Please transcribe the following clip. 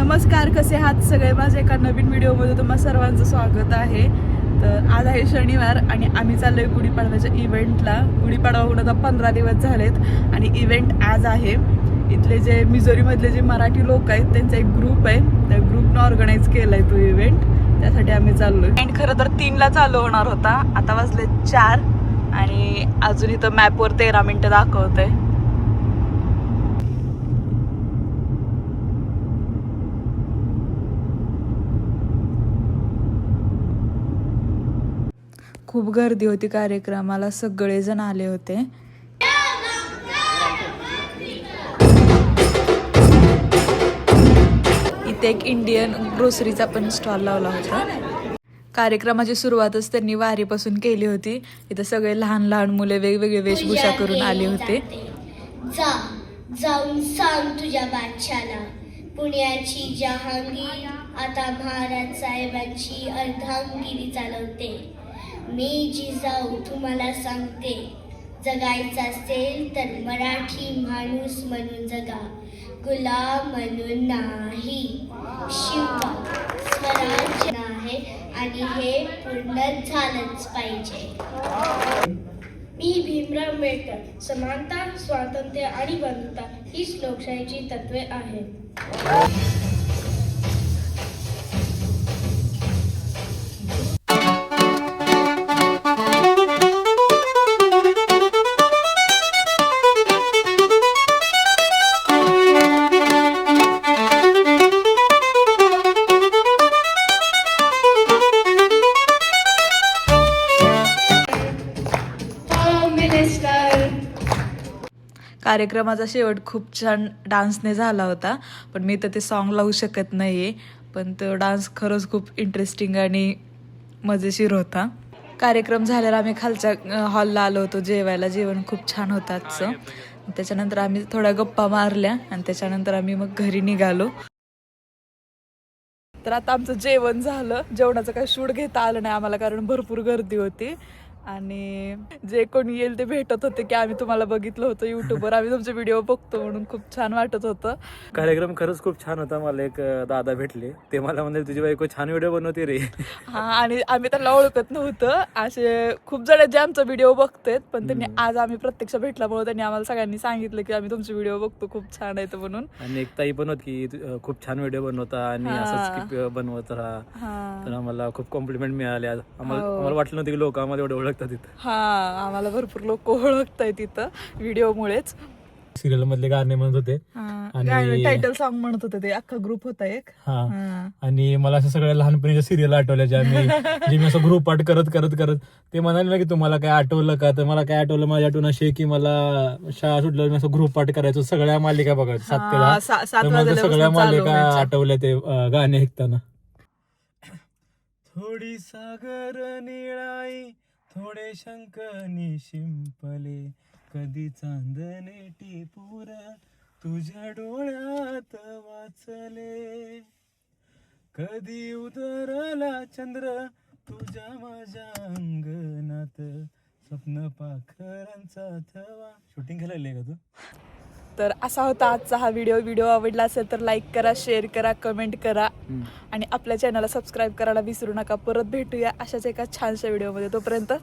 नमस्कार, कसे आहात सगळे? माझ्या एका नवीन व्हिडिओमध्ये तुम्हा सर्वांचं स्वागत आहे. तर आज आहे शनिवार आणि आम्ही चाललोय गुढीपाडव्याच्या इव्हेंटला. गुढीपाडवा होऊन आता 15 दिवस झालेत आणि इव्हेंट आज आहे. इथले जे मिझोरीमधले जे मराठी लोक आहेत त्यांचा एक ग्रुप आहे, त्या ग्रुपनं ऑर्गनाईज केलाय तो इव्हेंट. त्यासाठी आम्ही चाललोय. इव्हेंट खरं तर 3ला चालू होणार होता, आता वाजले 4 आणि अजून इथं मॅपवर 13 मिनिटं दाखवतंय. खूप गर्दी होती कार्यक्रमाला, सगळेजण आले होते. इथे एक इंडियन ग्रोसरीचा पण स्टॉल लावला होता. कार्यक्रमाची सुरुवातच त्यांनी वारीपासून केली होती. इथं सगळे लहान लहान मुले वेगवेगळे वेशभूषा करून आले होते. जाऊन सांग तुझ्या बादशाला, पुण्याची जहांगीर आता महाराज साहेबांची अर्धांगिरी चालवते. मी जिजाऊ तुम्हाला सांगते, जगायचं असेल तर मराठी माणूस म्हणून जगा, गुलाम म्हणून नाही. शिवबा स्वराज्य आहे आणि हे पूर्ण झालंच पाहिजे. मी भीमराव आंबेडकर. समानता, स्वातंत्र्य आणि बंधुता हीच लोकशाहीची तत्वे आहेत. कार्यक्रमाचा शेवट खूप छान डान्सने झाला होता, पण मी तर ते सॉन्ग लावू शकत नाहीये. पण तो डान्स खरंच खूप इंटरेस्टिंग आणि मजेशीर होता. कार्यक्रम झाल्यावर आम्ही खालच्या हॉलला आलो होतो जेवायला. जेवण खूप छान होतं आजचं. त्याच्यानंतर आम्ही थोड्या गप्पा मारल्या आणि त्याच्यानंतर आम्ही मग घरी निघालो. तर आता आमचं जेवण झालं. जेवणाचं काही शूट घेता आलं नाही आम्हाला, कारण भरपूर गर्दी होती आणि जे कोणी येईल ते भेटत होते की आम्ही तुम्हाला बघितलं होतं युट्यूबवर, आम्ही तुमचे व्हिडिओ बघतो म्हणून खूप छान वाटत होतं. कार्यक्रम खरंच खूप छान होता. मला एक दादा भेटले, ते मला म्हणजे तुझी बायको छान व्हिडिओ बनवते रे. हा, आणि आम्ही त्यांना ओळखत नव्हतं. असे खूप जण जे आमचा व्हिडिओ बघतात, पण त्यांनी आज आम्ही प्रत्यक्ष भेटल्यामुळे त्यांनी आम्हाला सगळ्यांनी सांगितलं की आम्ही तुमचे व्हिडिओ बघतो, खूप छान आहे म्हणून. आणि एक ताई पण होती की खूप छान व्हिडिओ बनवता आणि असंच बनवत राहा. तर आम्हाला खूप कॉम्प्लिमेंट मिळाले. आम्हाला वाटलं नव्हतं की लोक आम्हाला एवढे ओळखतात तिथं. हा, आम्हाला भरपूर लोक ओळखतायत तिथं व्हिडिओमुळेच. सिरियल मधले गाणे म्हणत होते आणि टायटल सॉन्ग म्हणत होते. ते अख्खा ग्रुप होता एक. आणि मला असं सगळ्या लहानपणीच्या सिरियल आठवल्या ज्या मी असं ग्रुप पाठ करत करत करत ते म्हणाले ना की तुम्हाला काय आठवलं का, तर मला काय आठवलं, माझी आठवण अशी की मला शाळा सुटल्यावर मी असं ग्रुप पाठ करायचो, सगळ्या मालिका बघायचो 7 ते 10. सगळ्या मालिका आठवल्या ते गाणे ऐकताना. थोडी सागर निळाई, थोडे शंकनी शिंपले, कधी चांदणे टिपूर तुझ्या डोळ्यात वाचले, कधी उतरला चंद्र तुझ्या माझ्या अंगणात, स्वप्न पाखरांचा थवा. शूटिंग केलेलं का तू? तर असा होता आजचा हा व्हिडिओ आवडला असेल तर लाईक करा, शेअर करा, कमेंट करा आणि आपल्या चॅनलला सबस्क्राईब करायला विसरू नका. परत भेटूया अशाच एका छानशा व्हिडिओमध्ये. तोपर्यंत